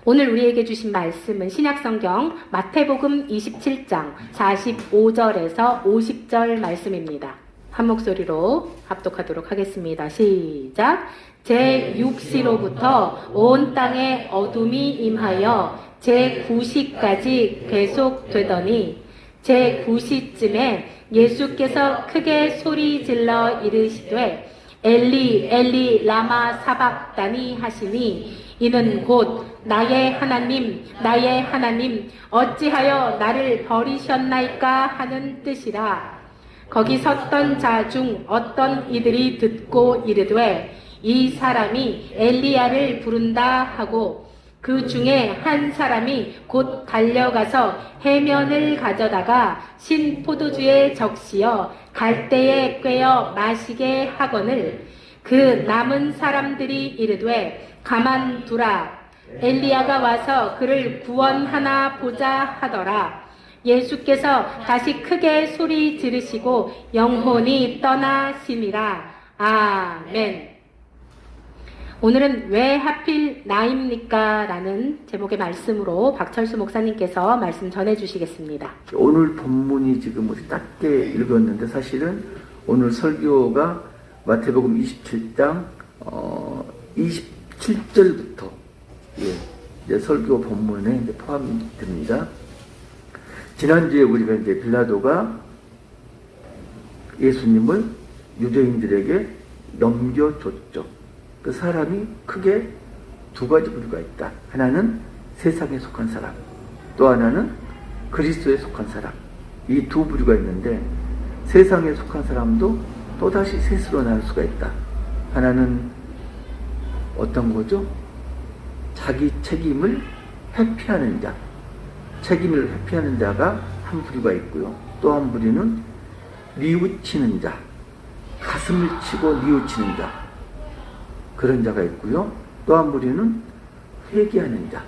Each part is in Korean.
오늘 우리에게 주신 말씀은 신약성경 마태복음 27장 45절에서 50절 말씀입니다. 한 목소리로 합독하도록 하겠습니다. 시작. 제6시로부터 온 땅에 어둠이 임하여 제9시까지 계속되더니 제9시쯤에 예수께서 크게 소리 질러 이르시되 엘리 엘리 라마 사박다니 하시니 이는 곧 나의 하나님 어찌하여 나를 버리셨나이까 하는 뜻이라. 거기 섰던 자 중 어떤 이들이 듣고 이르되 이 사람이 엘리야를 부른다 하고 그 중에 한 사람이 곧 달려가서 해면을 가져다가 신 포도주에 적시어 갈대에 꿰어 마시게 하거늘 그 남은 사람들이 이르되 가만두라 엘리야가 와서 그를 구원하나 보자 하더라. 예수께서 다시 크게 소리 지르시고 영혼이 떠나심이라. 아멘. 오늘은 왜 하필 나입니까? 라는 제목의 말씀으로 박철수 목사님께서 말씀 전해주시겠습니다. 오늘 본문이 지금 우리 짧게 읽었는데 사실은 오늘 설교가 마태복음 27장 27절부터 이제 설교 본문에 이제 포함이 됩니다. 지난주에 우리가 이제 빌라도가 예수님을 유대인들에게 넘겨줬죠. 그 사람이 크게 두 가지 부류가 있다. 하나는 세상에 속한 사람, 또 하나는 그리스도에 속한 사람. 이 두 부류가 있는데 세상에 속한 사람도 또다시 셋으로 나눌 수가 있다. 하나는 어떤 거죠? 자기 책임을 회피하는 자. 책임을 회피하는 자가 한 부류가 있고요. 또 한 부류는 뉘우치는 자. 가슴을 치고 뉘우치는 자. 그런 자가 있고요. 또 한 부류는 회개하는 자.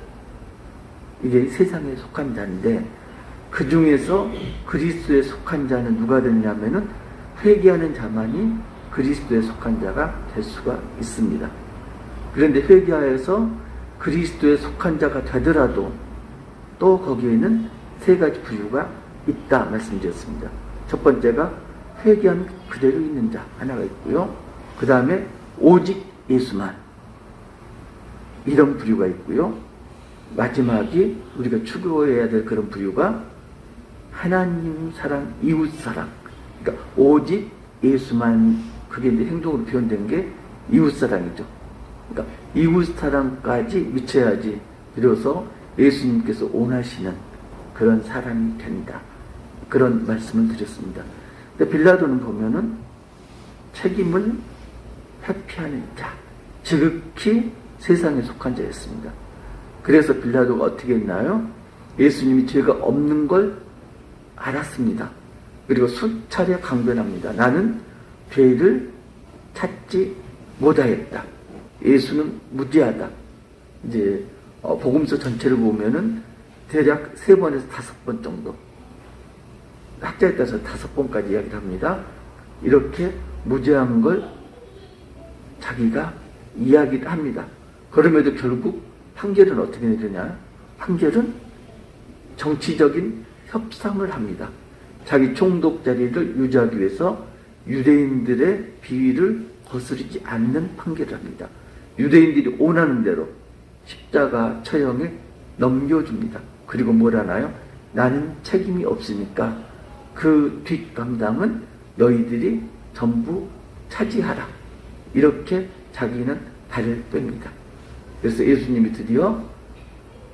이게 세상에 속한 자인데 그 중에서 그리스도에 속한 자는 누가 되냐면은 회개하는 자만이 그리스도에 속한 자가 될 수가 있습니다. 그런데 회개하여서 그리스도에 속한 자가 되더라도 또 거기에는 세 가지 부류가 있다 말씀드렸습니다. 첫 번째가 회개한 그대로 있는 자 하나가 있고요. 그 다음에 오직 예수만 이런 부류가 있고요. 마지막이 우리가 추구해야 될 그런 부류가 하나님 사랑, 이웃 사랑. 그러니까 오직 예수만 그게 이제 행동으로 표현된 게 이웃 사랑이죠. 그러니까 이웃 사랑까지 미쳐야지 비로소 예수님께서 원하시는 그런 사람이 된다. 그런 말씀을 드렸습니다. 근데 빌라도는 보면은 책임을 회피하는 자, 지극히 세상에 속한 자였습니다. 그래서 빌라도가 어떻게 했나요? 예수님이 죄가 없는 걸 알았습니다. 그리고 수차례 강변합니다. 나는 죄를 찾지 못하였다. 예수는 무죄하다. 이제 복음서 전체를 보면은 대략 3번에서 5번 정도, 학자에 따라서 5번까지 이야기를 합니다. 이렇게 무죄한 걸 자기가 이야기를 합니다. 그럼에도 결국 판결은 어떻게 내리냐? 판결은 정치적인 협상을 합니다. 자기 총독 자리를 유지하기 위해서 유대인들의 비위를 거스르지 않는 판결을 합니다. 유대인들이 원하는 대로 십자가 처형에 넘겨줍니다. 그리고 뭘 하나요? 나는 책임이 없으니까 그 뒷감당은 너희들이 전부 차지하라. 이렇게 자기는 발을 뺍니다. 그래서 예수님이 드디어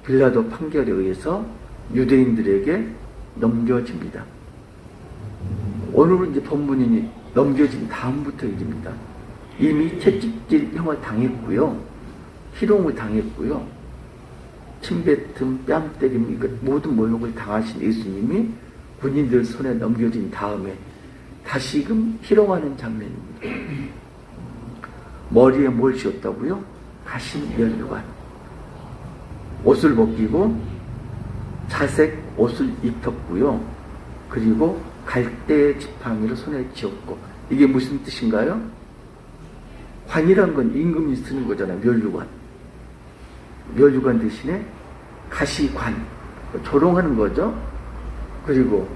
빌라도 판결에 의해서 유대인들에게 넘겨집니다. 오늘은 이제 본문이 넘겨진 다음부터 일입니다. 이미 채찍질형을 당했고요. 희롱을 당했고요. 침뱉음, 뺨 때림, 모든 모욕을 당하신 예수님이 군인들 손에 넘겨진 다음에 다시금 희롱하는 장면입니다. 머리에 뭘 씌웠다고요? 가신 면류관. 옷을 벗기고 자색 옷을 입혔고요. 그리고 갈대 지팡이를 손에 쥐었고, 이게 무슨 뜻인가요? 관이란 건 임금이 쓰는 거잖아요. 면류관. 멸류관 대신에 가시관, 조롱하는 거죠. 그리고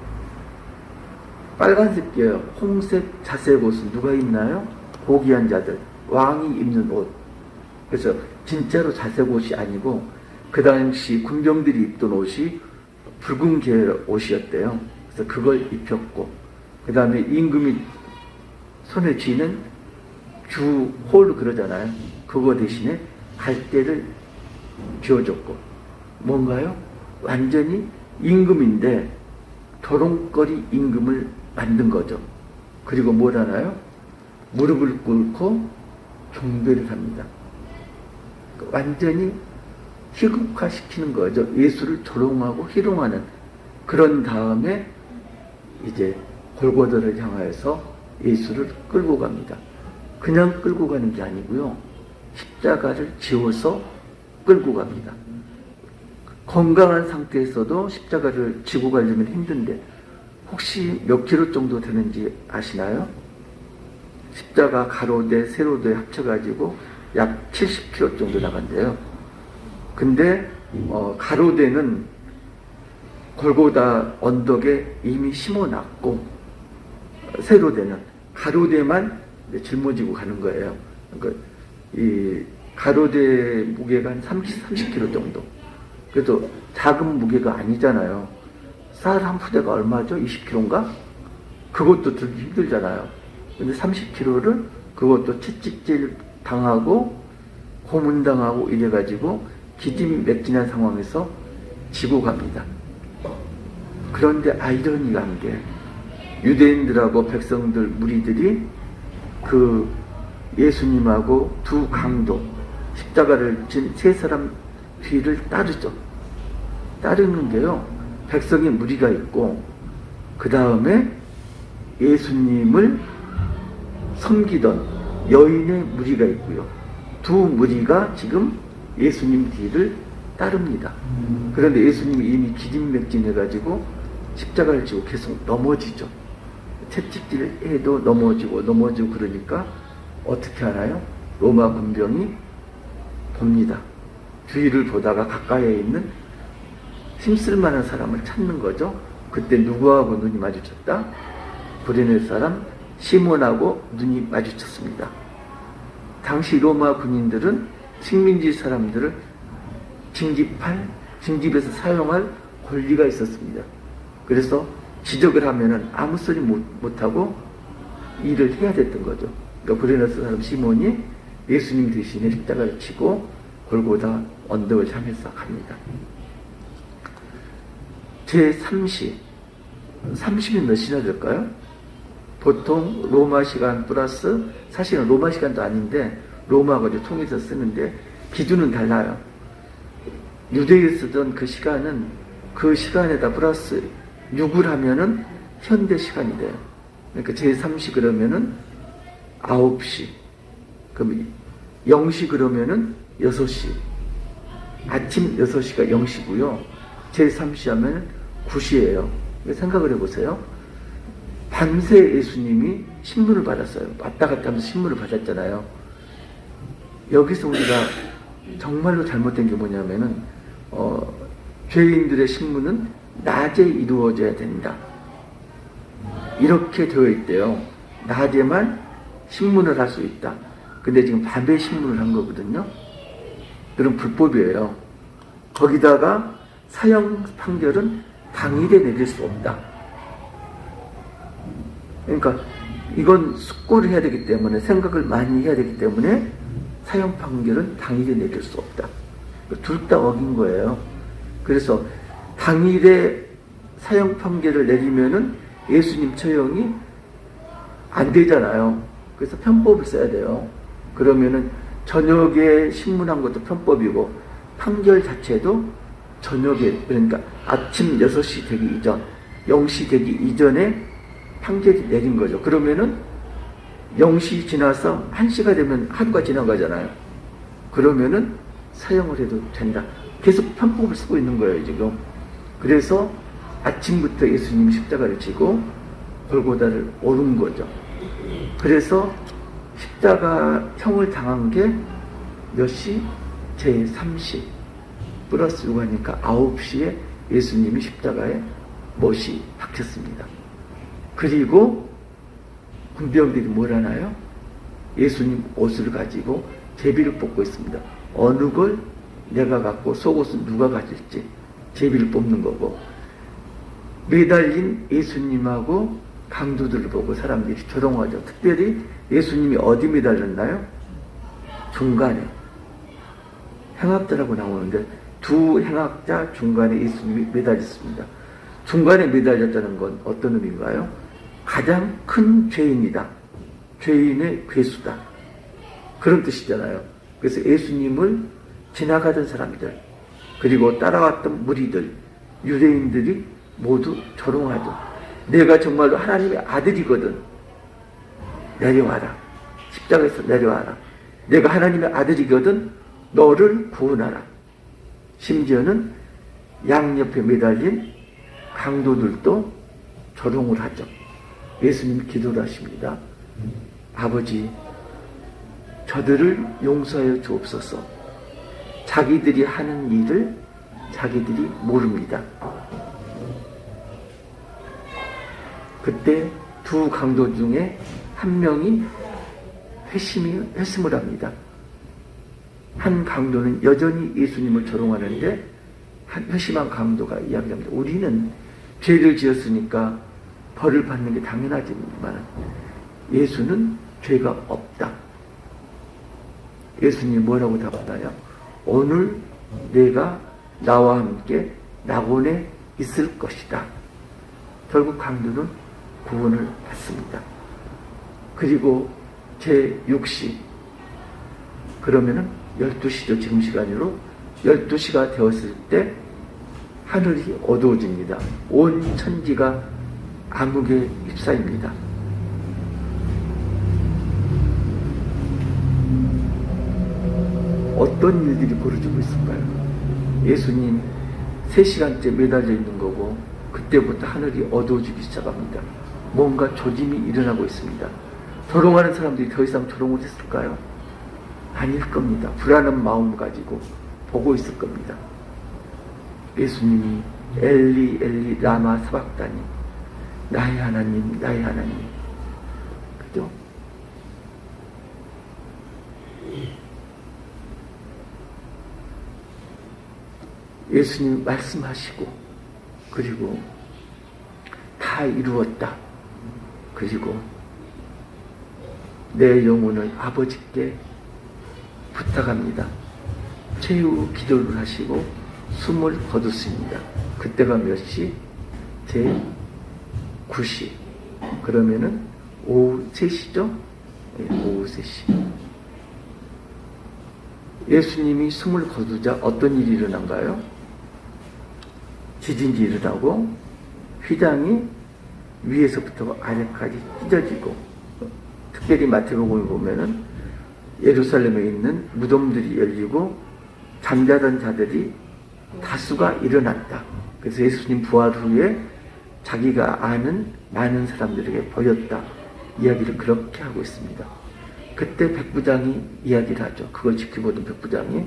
빨간색이에요. 홍색 자색 옷은 누가 입나요? 고귀한 자들, 왕이 입는 옷. 그래서 진짜로 자색 옷이 아니고 그 당시 군병들이 입던 옷이 붉은 계열 옷이었대요. 그래서 그걸 입혔고, 그 다음에 임금이 손에 쥐는 주홀 그러잖아요. 그거 대신에 갈대를 쥐어줬고, 뭔가요? 완전히 임금인데 도롱거리 임금을 만든 거죠. 그리고 뭘 하나요? 무릎을 꿇고 경배를 합니다. 완전히 희극화시키는 거죠. 예수를 조롱하고 희롱하는. 그런 다음에 이제 골고다를 향하여서 예수를 끌고 갑니다. 그냥 끌고 가는 게 아니고요. 십자가를 지워서 끌고 갑니다. 건강한 상태에서도 십자가를 지고 가려면 힘든데 혹시 몇 킬로 정도 되는지 아시나요? 십자가 가로대, 세로대 합쳐가지고 약 70kg 정도 나간대요. 근데 가로대는 골고다 언덕에 이미 심어놨고, 세로대는 가로대만 짊어지고 가는 거예요. 그러니까 이 가로대 무게가 한 30kg 정도. 그래도 작은 무게가 아니잖아요. 쌀 한 푸대가 얼마죠? 20kg인가? 그것도 들기 힘들잖아요. 근데 30kg를 그것도 채찍질 당하고 고문당하고 이래가지고 기진맥진한 상황에서 지고 갑니다. 그런데 아이러니한 게 유대인들하고 백성들 무리들이 그 예수님하고 두 강도 십자가를 진 세 사람 뒤를 따르죠. 따르는 게요, 백성의 무리가 있고 그 다음에 예수님을 섬기던 여인의 무리가 있고요. 두 무리가 지금 예수님 뒤를 따릅니다. 그런데 예수님이 이미 기진맥진해가지고 십자가를 지고 계속 넘어지죠. 채찍질을 해도 넘어지고 그러니까 어떻게 하나요? 로마 군병이 봅니다. 주위를 보다가 가까이에 있는 힘쓸만한 사람을 찾는 거죠. 그때 누구하고 눈이 마주쳤다? 구레네 사람 시몬하고 눈이 마주쳤습니다. 당시 로마 군인들은 식민지 사람들을 징집해서 사용할 권리가 있었습니다. 그래서 지적을 하면은 아무 소리 못하고 일을 해야 됐던 거죠. 그러니까 구레네 사람 시몬이 예수님 대신에 십자가를 치고 골고다 언덕을 향해서 갑니다. 제3시, 30이 몇이나 될까요? 보통 로마 시간 플러스, 사실은 로마 시간도 아닌데 로마가 이제 통해서 쓰는데 기준은 달라요. 유대에 쓰던 그 시간은 그 시간에다 플러스 6을 하면은 현대 시간이 돼요. 그러니까 제3시 그러면은 9시, 그럼 0시 그러면은 6시, 아침 6시가 0시고요. 제3시 하면 9시예요. 생각을 해보세요. 밤새 예수님이 신문을 받았어요. 왔다 갔다 하면서 신문을 받았잖아요. 여기서 우리가 정말로 잘못된 게 뭐냐면은 죄인들의 신문은 낮에 이루어져야 된다. 이렇게 되어 있대요. 낮에만 신문을 할 수 있다. 근데 지금 밤에 신문을 한 거거든요. 그럼 불법이에요. 거기다가 사형 판결은 당일에 내릴 수 없다. 그러니까 이건 숙고를 해야 되기 때문에, 생각을 많이 해야 되기 때문에 사형 판결은 당일에 내릴 수 없다. 둘 다 어긴 거예요. 그래서 당일에 사형 판결을 내리면은 예수님 처형이 안 되잖아요. 그래서 편법을 써야 돼요. 그러면은 저녁에 신문한 것도 편법이고 판결 자체도 저녁에, 그러니까 아침 6시 되기 이전, 0시 되기 이전에 판결이 내린 거죠. 그러면은 0시 지나서 1시가 되면 하루가 지나가잖아요. 그러면은 사형을 해도 된다. 계속 편법을 쓰고 있는 거예요, 지금. 그래서 아침부터 예수님 십자가를 지고 골고다를 오른 거죠. 그래서 십자가 형을 당한 게 몇 시? 제3시. 플러스 6 하니까 9시에 예수님이 십자가에 못이 박혔습니다. 그리고 군병들이 뭘 하나요? 예수님 옷을 가지고 제비를 뽑고 있습니다. 어느 걸 내가 갖고 속옷은 누가 가질지 제비를 뽑는 거고, 매달린 예수님하고 강도들을 보고 사람들이 조롱하죠. 특별히 예수님이 어디 매달렸나요? 중간에. 행악자라고 나오는데 두 행악자 중간에 예수님이 매달렸습니다. 중간에 매달렸다는 건 어떤 의미인가요? 가장 큰 죄인이다. 죄인의 괴수다. 그런 뜻이잖아요. 그래서 예수님을 지나가던 사람들, 그리고 따라왔던 무리들, 유대인들이 모두 조롱하죠. 내가 정말로 하나님의 아들이거든. 내려와라. 십자가에서 내려와라. 내가 하나님의 아들이거든. 너를 구원하라. 심지어는 양옆에 매달린 강도들도 조롱을 하죠. 예수님이 기도를 하십니다. 아버지, 저들을 용서하여 주옵소서. 자기들이 하는 일을 자기들이 모릅니다. 그때 두 강도 중에 한 명이 회심을 합니다. 한 강도는 여전히 예수님을 조롱하는데 한 회심한 강도가 이야기합니다. 우리는 죄를 지었으니까 벌을 받는 게 당연하지만 예수는 죄가 없다. 예수님이 뭐라고 답하나요? 오늘 내가 나와 함께 낙원에 있을 것이다. 결국 강도는 구원을 받습니다. 그리고 제6시, 그러면은 12시죠. 지금 시간으로 12시가 되었을 때 하늘이 어두워집니다. 온 천지가 암흑에 휩싸입니다. 어떤 일들이 벌어지고 있을까요? 예수님 3시간째 매달려 있는 거고, 그때부터 하늘이 어두워지기 시작합니다. 뭔가 조짐이 일어나고 있습니다. 조롱하는 사람들이 더 이상 조롱을 했을까요? 아닐 겁니다. 불안한 마음을 가지고 보고 있을 겁니다. 예수님이 엘리 엘리 라마 사박다니, 나의 하나님 나의 하나님. 그죠? 예수님 말씀하시고, 그리고 다 이루었다. 그리고 내 영혼을 아버지께 부탁합니다. 최후 기도를 하시고 숨을 거뒀습니다. 그때가 몇 시? 제9시. 그러면은 오후 3시죠? 네, 오후 3시. 예수님이 숨을 거두자 어떤 일이 일어난가요? 지진이 일어나고 휘장이 위에서부터 아래까지 찢어지고, 특별히 마태복음을 보면은 예루살렘에 있는 무덤들이 열리고 잠자던 자들이 다수가 일어났다. 그래서 예수님 부활 후에 자기가 아는 많은 사람들에게 보였다. 이야기를 그렇게 하고 있습니다. 그때 백부장이 이야기를 하죠. 그걸 지켜보던 백부장이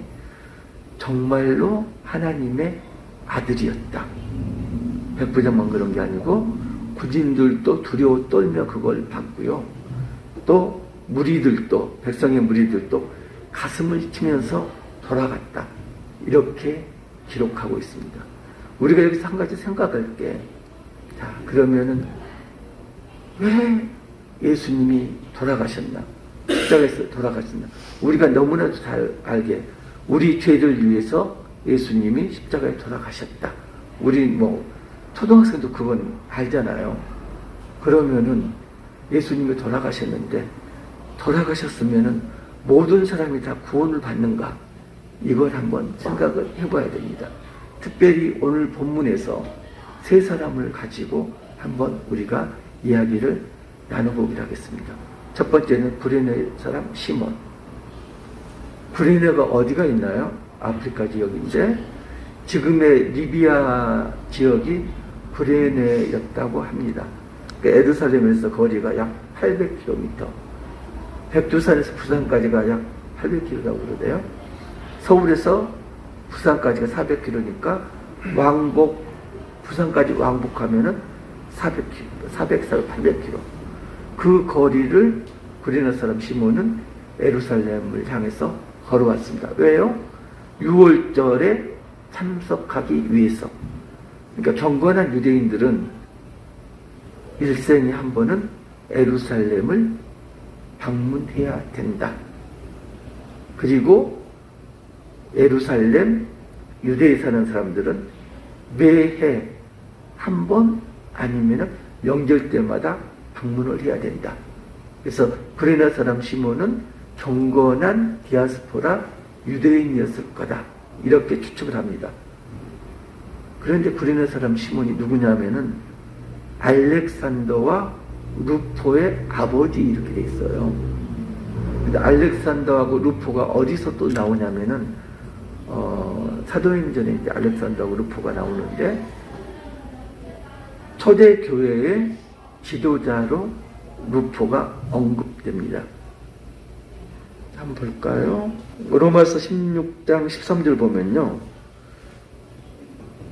정말로 하나님의 아들이었다. 백부장만 그런 게 아니고 군인들도 두려워 떨며 그걸 봤고요. 또 무리들도, 백성의 무리들도 가슴을 치면서 돌아갔다. 이렇게 기록하고 있습니다. 우리가 여기서 한 가지 생각할 게, 자, 그러면은 왜 예수님이 돌아가셨나? 십자가에서 돌아가셨나? 우리가 너무나도 잘 알게, 우리 죄를 위해서 예수님이 십자가에 돌아가셨다. 우리 초등학생도 그건 알잖아요. 그러면은 예수님이 돌아가셨는데, 돌아가셨으면은 모든 사람이 다 구원을 받는가? 이걸 한번 생각을 해봐야 됩니다. 특별히 오늘 본문에서 세 사람을 가지고 한번 우리가 이야기를 나눠보기로 하겠습니다. 첫 번째는 구레네 사람 시몬. 구레네가 어디가 있나요? 아프리카 지역인데 지금의 리비아 지역이 구레네였다고 합니다. 그러니까 예루살렘에서 거리가 약 800km, 백두산에서 부산까지가 약 800km라고 그러대요. 서울에서 부산까지가 400km니까 왕복, 부산까지 왕복하면은 400km, 800km. 그 거리를 구레네 사람 시몬은 예루살렘을 향해서 걸어왔습니다. 왜요? 6월절에 참석하기 위해서. 그러니까 경건한 유대인들은 일생에 한 번은 예루살렘을 방문해야 된다. 그리고 예루살렘, 유대에 사는 사람들은 매해 한 번 아니면 명절 때마다 방문을 해야 된다. 그래서 구레네 사람 시몬은 경건한 디아스포라 유대인이었을 거다. 이렇게 추측을 합니다. 그런데 구레네 사람 시몬이 누구냐면은 알렉산더와 루포의 아버지 이렇게 돼 있어요. 근데 알렉산더하고 루포가 어디서 또 나오냐면은 사도행전에 이제 알렉산더하고 루포가 나오는데 초대교회의 지도자로 루포가 언급됩니다. 한번 볼까요? 로마서 16장 13절 보면요.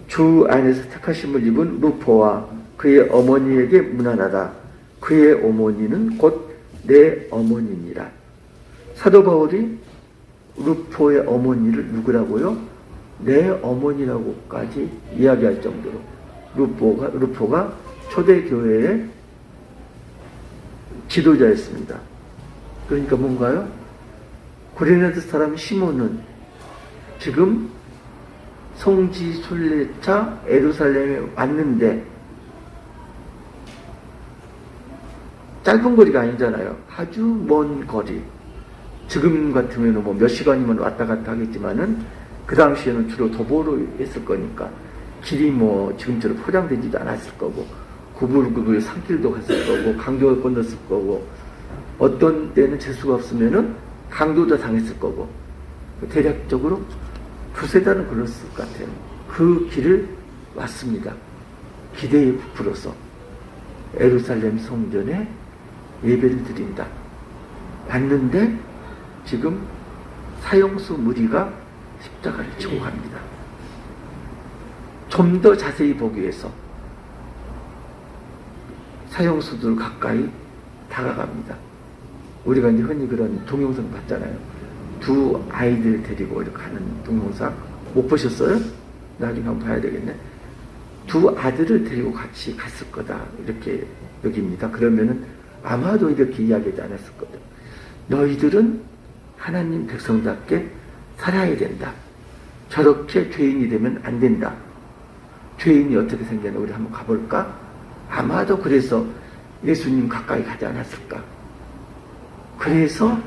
주 안에서 택하심을 입은 루포와 그의 어머니에게 문안하라. 그의 어머니는 곧 내 어머니니라. 사도 바울이 루포의 어머니를 누구라고요? 내 어머니라고까지 이야기할 정도로 루포가 초대교회의 지도자였습니다. 그러니까 뭔가요? 구레네 사람 시몬은 지금 성지 순례차 예루살렘에 왔는데 짧은 거리가 아니잖아요. 아주 먼 거리. 지금 같으면 뭐 몇 시간이면 왔다 갔다 하겠지만은 그 당시에는 주로 도보로 했을 거니까 길이 뭐 지금처럼 포장되지도 않았을 거고 구불구불 산길도 갔을 거고 강도 건넜을 거고 어떤 때는 재수가 없으면은 강도도 당했을 거고 대략적으로 두세 달은 걸렸을 것 같아요. 그 길을 왔습니다. 기대에 부풀어서 예루살렘 성전에 예배를 드린다. 왔는데 지금 사형수 무리가 십자가를 지고 갑니다. 좀 더 자세히 보기 위해서 사형수들 가까이 다가갑니다. 우리가 이제 흔히 그런 동영상 봤잖아요. 두 아이들 데리고 이렇게 가는 동영상 못 보셨어요? 나중에 한번 봐야 되겠네. 두 아들을 데리고 같이 갔을 거다 이렇게 여깁니다. 그러면은 아마도 이렇게 이야기하지 않았을 거다. 너희들은 하나님 백성답게 살아야 된다. 저렇게 죄인이 되면 안 된다. 죄인이 어떻게 생겼나 우리 한번 가볼까? 아마도 그래서 예수님 가까이 가지 않았을까? 그래서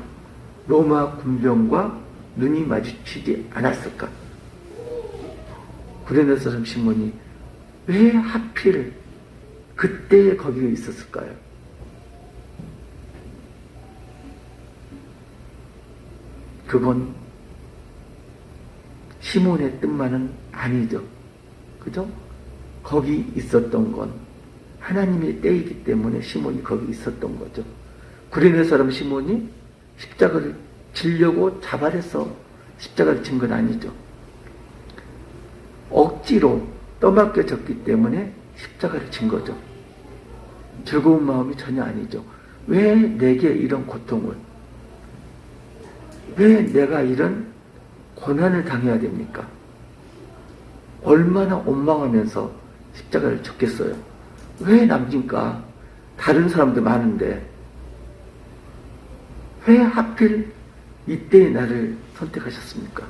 로마 군병과 눈이 마주치지 않았을까? 구레네 사람 시몬이 왜 하필 그때 거기에 있었을까요? 그건 시몬의 뜻만은 아니죠. 그죠? 거기 있었던 건 하나님의 때이기 때문에 시몬이 거기 있었던 거죠. 구레네 사람 시몬이 십자가를 지려고 자발해서 십자가를 진 건 아니죠. 억지로 떠맡겨졌기 때문에 십자가를 진 거죠. 즐거운 마음이 전혀 아니죠. 왜 내게 이런 고통을, 왜 내가 이런 고난을 당해야 됩니까? 얼마나 원망하면서 십자가를 졌겠어요. 왜 남긴가? 다른 사람도 많은데 왜 하필 이때에 나를 선택하셨습니까?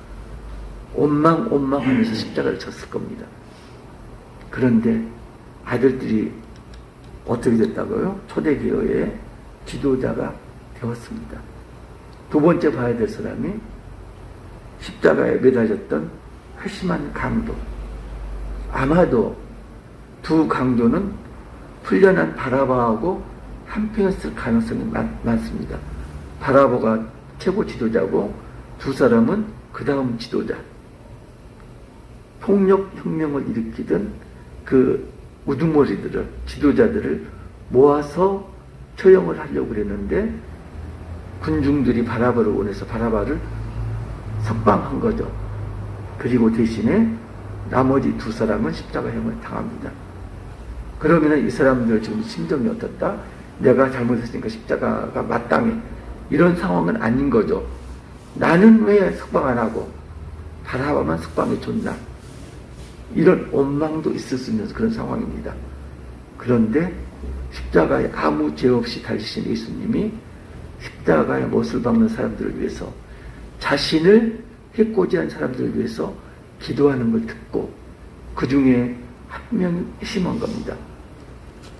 원망하면서 십자가를 졌을 겁니다. 그런데 아들들이 어떻게 됐다고요? 초대교회의 지도자가 되었습니다. 두 번째 봐야 될 사람이 십자가에 매달렸던 회심한 강도. 아마도 두 강도는 풀려난 바라바하고 한패였을 가능성이 많습니다. 바라바가 최고 지도자고 두 사람은 그 다음 지도자. 폭력혁명을 일으키던 그 우두머리들을, 지도자들을 모아서 처형을 하려고 그랬는데 군중들이 바라바를 원해서 바라바를 석방한 거죠. 그리고 대신에 나머지 두 사람은 십자가형을 당합니다. 그러면 이 사람들 지금 심정이 어떻다? 내가 잘못했으니까 십자가가 마땅해. 이런 상황은 아닌 거죠. 나는 왜 석방 안 하고 바라바만 석방해 줬나? 이런 원망도 있을 수 있는 그런 상황입니다. 그런데 십자가에 아무 죄 없이 달리신 예수님이 십자가의 못을 박는 사람들을 위해서, 자신을 해코지한 사람들을 위해서 기도하는 걸 듣고 그 중에 한 명이 심한 겁니다.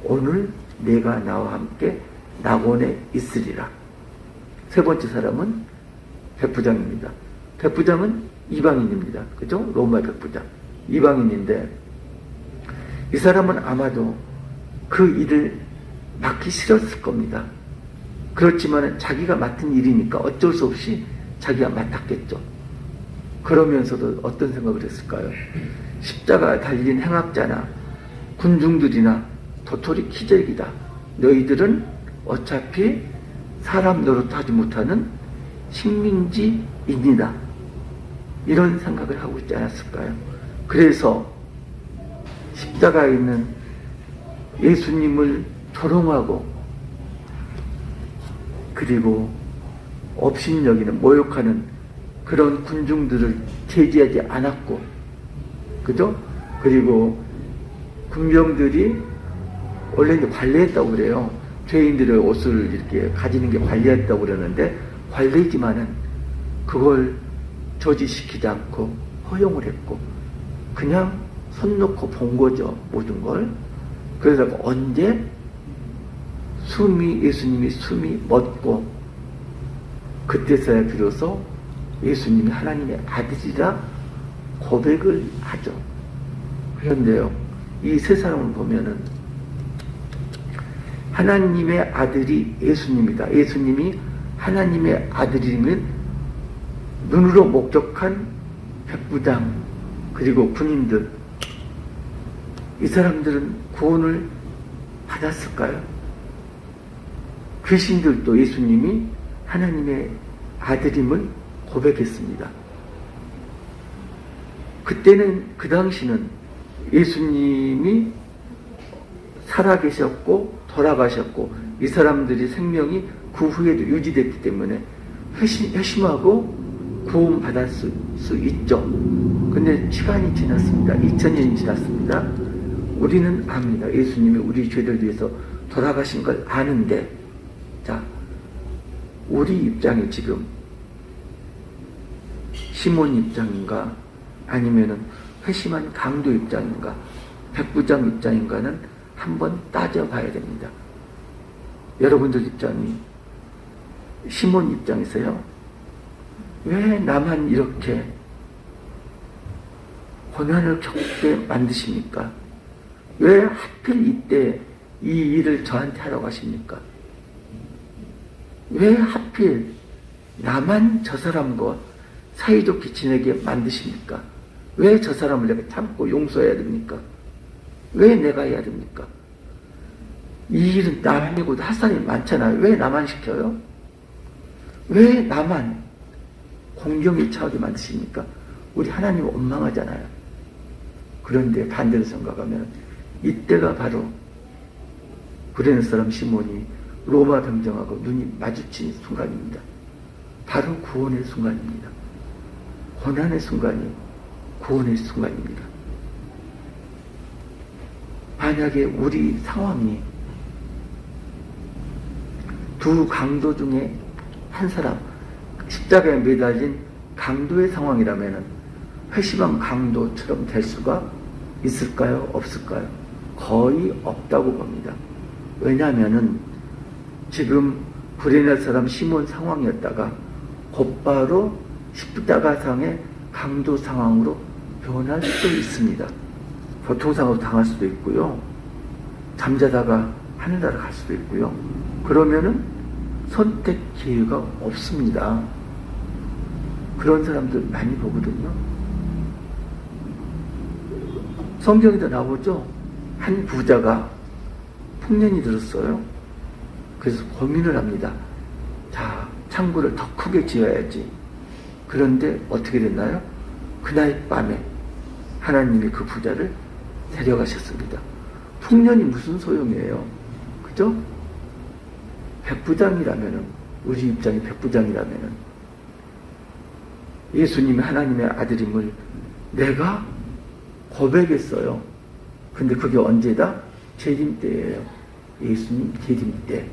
오늘 내가 나와 함께 낙원에 있으리라. 세 번째 사람은 백부장입니다. 백부장은 이방인입니다. 그죠? 로마 백부장. 이방인인데 이 사람은 아마도 그 일을 맡기 싫었을 겁니다. 그렇지만 자기가 맡은 일이니까 어쩔 수 없이 자기가 맡았겠죠. 그러면서도 어떤 생각을 했을까요? 십자가 달린 행악자나 군중들이나 도토리 키재기다. 너희들은 어차피 사람 노릇하지 못하는 식민지인이다. 이런 생각을 하고 있지 않았을까요? 그래서 십자가에 있는 예수님을 조롱하고 그리고 업신여기는 모욕하는 그런 군중들을 제지하지 않았고, 그죠? 그리고 군병들이 원래 이제 관리했다고 그래요. 죄인들의 옷을 이렇게 가지는 게 관리했다고 그러는데, 관리지만은 그걸 저지시키지 않고 허용을 했고, 그냥 손 놓고 본 거죠, 모든 걸. 그래서 언제 예수님이 숨이 멎고, 그때서야 비로소 예수님이 하나님의 아들이라 고백을 하죠. 그런데요, 이 세 사람을 보면은 하나님의 아들이 예수님이다. 예수님이 하나님의 아들이면 눈으로 목격한 백부장 그리고 군인들, 이 사람들은 구원을 받았을까요? 귀신들도 예수님이 하나님의 아들임을 고백했습니다. 그때는, 그 당시는 예수님이 살아계셨고 돌아가셨고 이 사람들이 생명이 그 후에도 유지됐기 때문에 회심하고 구원받을 수 있죠. 근데 시간이 지났습니다. 2000년이 지났습니다. 우리는 압니다. 예수님이 우리 죄를 위해서 돌아가신 걸 아는데, 자, 우리 입장이 지금 시몬 입장인가 아니면은 회심한 강도 입장인가 백부장 입장인가는 한번 따져봐야 됩니다. 여러분들 입장이 시몬 입장에서요, 왜 나만 이렇게 고난을 겪게 만드십니까? 왜 하필 이때 이 일을 저한테 하라고 하십니까? 왜 하필 나만 저 사람과 사이좋게 지내게 만드십니까? 왜 저 사람을 내가 참고 용서해야 됩니까? 왜 내가 해야 됩니까? 이 일은 남이고도 할 사람이 많잖아요. 왜 나만 시켜요? 왜 나만 공경에 처하게 만드십니까? 우리 하나님 원망하잖아요. 그런데 반대로 생각하면 이때가 바로 구레네 사람 시몬이 로마 병정하고 눈이 마주친 순간입니다. 바로 구원의 순간입니다. 고난의 순간이 구원의 순간입니다. 만약에 우리 상황이 두 강도 중에 한 사람, 십자가에 매달린 강도의 상황이라면 회심한 강도처럼 될 수가 있을까요? 없을까요? 거의 없다고 봅니다. 왜냐하면은 지금 구레네 사람 시몬 상황이었다가 곧바로 십자가상의 강도 상황으로 변할 수도 있습니다. 교통사고로 당할 수도 있고요. 잠자다가 하늘나라 갈 수도 있고요. 그러면은 선택 기회가 없습니다. 그런 사람들 많이 보거든요. 성경에도 나오죠. 한 부자가 풍년이 들었어요. 그래서 고민을 합니다. 자, 창고를 더 크게 지어야지. 그런데 어떻게 됐나요? 그날 밤에 하나님이 그 부자를 데려가셨습니다. 풍년이 무슨 소용이에요? 그죠? 백부장이라면은, 우리 입장이 백부장이라면은, 예수님이 하나님의 아들임을 내가 고백했어요. 근데 그게 언제다? 재림 때예요. 예수님 재림 때.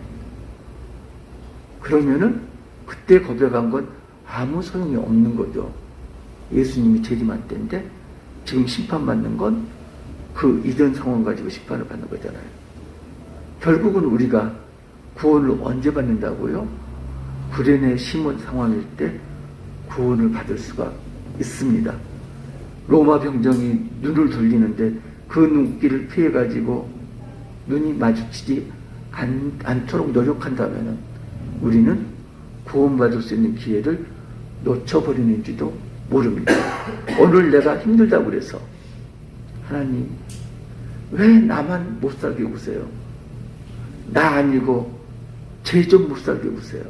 그러면은 그때 고백한 건 아무 소용이 없는 거죠. 예수님이 재림할 때인데 지금 심판받는 건 그 이전 상황 가지고 심판을 받는 거잖아요. 결국은 우리가 구원을 언제 받는다고요? 구련의 심은 상황일 때 구원을 받을 수가 있습니다. 로마 병정이 눈을 돌리는데 그 눈길을 피해가지고 눈이 마주치지 않도록 노력한다면 우리는 구원받을 수 있는 기회를 놓쳐버리는지도 모릅니다. 오늘 내가 힘들다고 그래서 하나님 왜 나만 못 살게 구세요? 나 아니고 쟤 좀 못 살게 구세요.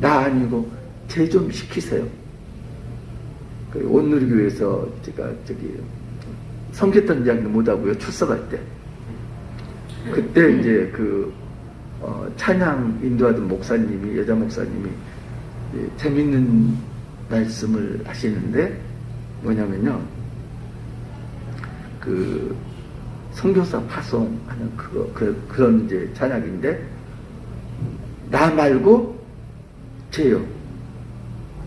나 아니고 쟤 좀 시키세요. 온누리교회에서 제가 성겼던 이야기는 못하고요. 출석할 때. 그때 이제 찬양 인도하던 목사님이, 여자 목사님이 재밌는 말씀을 하시는데 뭐냐면요. 선교사 파송하는 그런 이제 찬양인데 나 말고 쟤요.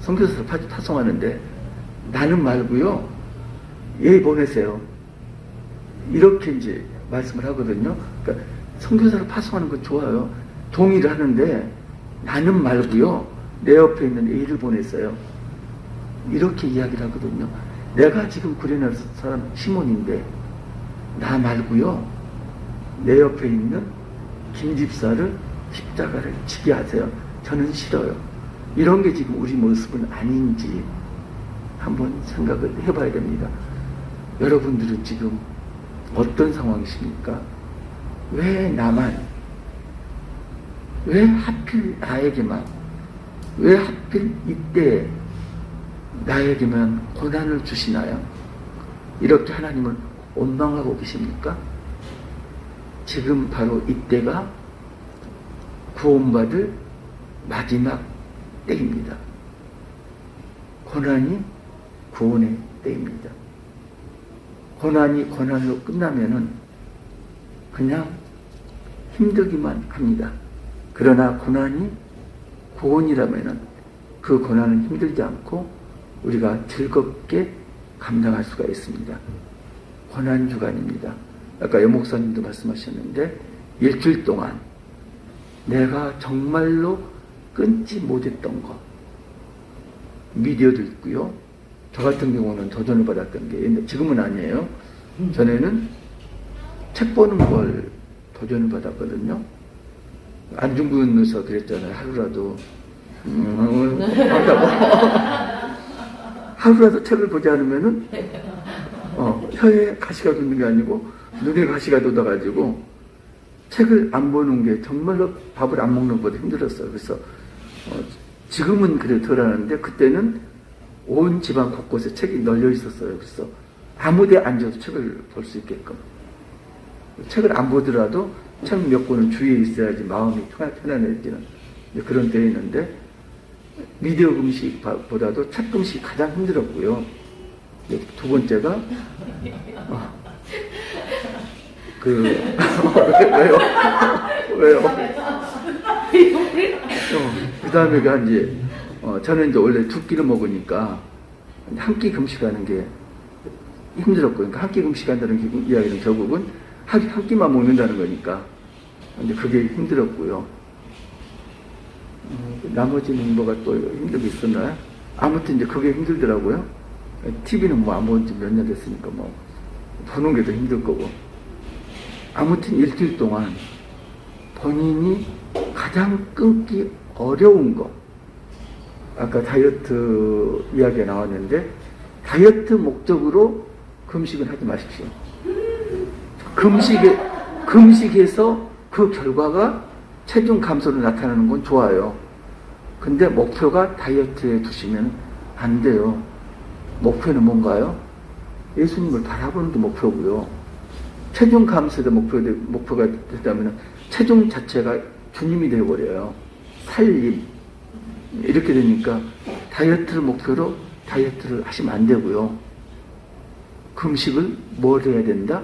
선교사 파송하는데 나는 말고요. 얘 보내세요. 이렇게 이제 말씀을 하거든요. 그러니까 선교사를 파송하는 건 좋아요. 동의를 하는데 나는 말고요. 내 옆에 있는 A를 보냈어요. 이렇게 이야기를 하거든요. 내가 지금 구련할 사람 시몬인데 나 말고요. 내 옆에 있는 김 집사를 십자가를 지게 하세요. 저는 싫어요. 이런 게 지금 우리 모습은 아닌지 한번 생각을 해봐야 됩니다. 여러분들은 지금 어떤 상황이십니까? 왜 나만, 왜 하필 나에게만, 왜 하필 이때 나에게만 고난을 주시나요? 이렇게 하나님을 원망하고 계십니까? 지금 바로 이때가 구원받을 마지막 때입니다. 고난이 구원의 때입니다. 고난이 고난으로 끝나면은 그냥 힘들기만 합니다. 그러나 고난이 구원이라면은 그 고난은 힘들지 않고 우리가 즐겁게 감당할 수가 있습니다. 고난 주간입니다. 아까 여목사님도 말씀하셨는데 일주일 동안 내가 정말로 끊지 못했던 것 미디어도 있고요. 저 같은 경우는 도전을 받았던 게 지금은 아니에요. 전에는 책 보는 걸 도전을 받았거든요. 안중근에서 그랬잖아요. 하루라도 한다고. 하루라도 책을 보지 않으면은 혀에 가시가 돋는 게 아니고 눈에 가시가 돋아가지고 책을 안 보는 게 정말로 밥을 안 먹는 것보다 힘들었어요. 그래서 지금은 그래 덜 하는데 그때는 온 집안 곳곳에 책이 널려 있었어요. 그래서 아무 데 앉아도 책을 볼 수 있게끔. 책을 안 보더라도 책 몇 권은 주위에 있어야지 마음이 편안해지는 그런 때였는데 미디어 금식보다도 책 금식이 가장 힘들었고요. 두 번째가 왜요? 그 다음에가 이제 저는 이제 원래 두 끼를 먹으니까 한 끼 금식하는 게 힘들었고, 그러니까 한 끼 금식한다는 이야기는 결국은 한 끼만 먹는다는 거니까. 근데 그게 힘들었고요. 나머지는 뭐가 또 힘들게 있었나요? 아무튼 이제 그게 힘들더라고요. TV는 뭐 안 본 지 몇 년 됐으니까 뭐 보는 게 더 힘들 거고. 아무튼 일주일 동안 본인이 가장 끊기 어려운 거. 아까 다이어트 이야기가 나왔는데 다이어트 목적으로 금식은 하지 마십시오. 금식해서 그 결과가 체중 감소로 나타나는 건 좋아요. 근데 목표가 다이어트에 두시면 안 돼요. 목표는 뭔가요? 예수님을 바라보는 게 목표고요. 체중 감소도 목표가 되다면 체중 자체가 주님이 되어버려요. 살림. 이렇게 되니까 다이어트를 목표로 다이어트를 하시면 안 되고요. 금식을 뭘 해야 된다?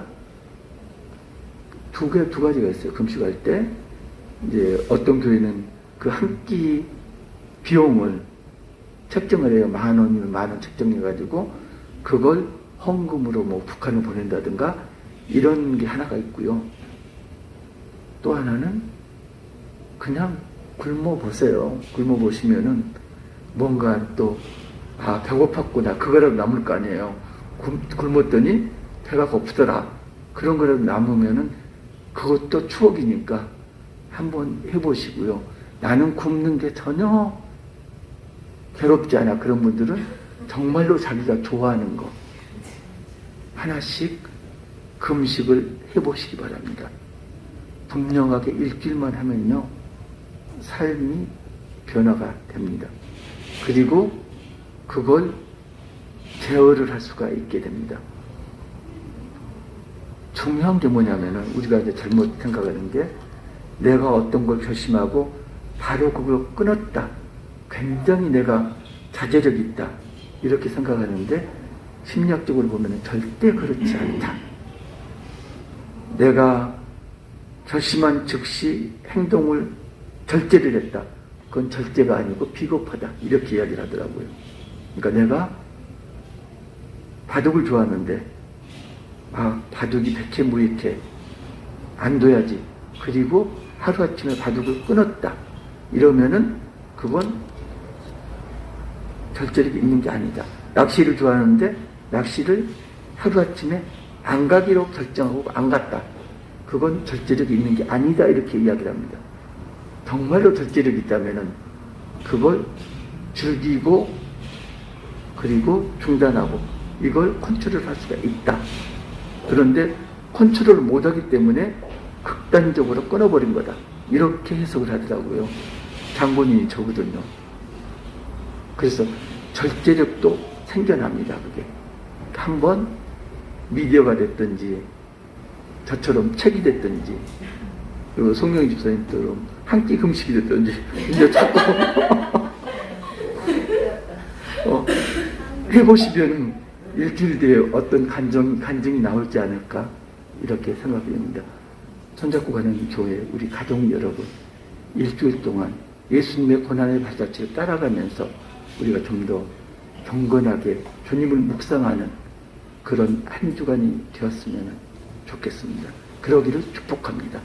두 가지가 있어요. 금식할 때. 이제 어떤 교회는 그 한 끼 비용을 책정을 해요. 10,000원이면 10,000원 책정해가지고 그걸 헌금으로 뭐 북한을 보낸다든가 이런 게 하나가 있고요. 또 하나는 그냥 굶어보세요. 굶어보시면은 뭔가 또 배고팠구나. 그거라도 남을 거 아니에요. 굶었더니 배가 고프더라. 그런 거라도 남으면은 그것도 추억이니까 한번 해보시고요. 나는 굶는 게 전혀 괴롭지 않아. 그런 분들은 정말로 자기가 좋아하는 거 하나씩 금식을 해보시기 바랍니다. 분명하게 일주일만 하면요. 삶이 변화가 됩니다. 그리고 그걸 제어를 할 수가 있게 됩니다. 중요한 게 뭐냐면은 우리가 이제 잘못 생각하는 게 내가 어떤 걸 결심하고 바로 그걸 끊었다. 굉장히 내가 자제력이 있다. 이렇게 생각하는데 심리학적으로 보면 절대 그렇지 않다. 내가 결심한 즉시 행동을 절제를 했다. 그건 절제가 아니고 비겁하다. 이렇게 이야기를 하더라고요. 그러니까 내가 바둑을 좋아하는데 바둑이 백해무익해 안 둬야지. 그리고 하루아침에 바둑을 끊었다. 이러면은 그건 절제력이 있는 게 아니다. 낚시를 좋아하는데 낚시를 하루아침에 안 가기로 결정하고 안 갔다. 그건 절제력이 있는 게 아니다. 이렇게 이야기를 합니다. 정말로 절제력이 있다면은 그걸 즐기고 그리고 중단하고 이걸 컨트롤할 수가 있다. 그런데 컨트롤을 못하기 때문에 극단적으로 끊어버린 거다. 이렇게 해석을 하더라고요. 장본인이 저거든요. 그래서 절제력도 생겨납니다. 그게 한번 미디어가 됐든지 저처럼 책이 됐든지 그리고 송영희 집사님처럼 한 끼 금식이 됐든지 이제 자꾸 해보시면 일주일 뒤에 어떤 간증이 나올지 않을까 이렇게 생각이 됩니다. 손잡고 가는 교회 우리 가족 여러분 일주일 동안 예수님의 고난의 발자취를 따라가면서 우리가 좀 더 경건하게 주님을 묵상하는 그런 한 주간이 되었으면 좋겠습니다. 그러기를 축복합니다.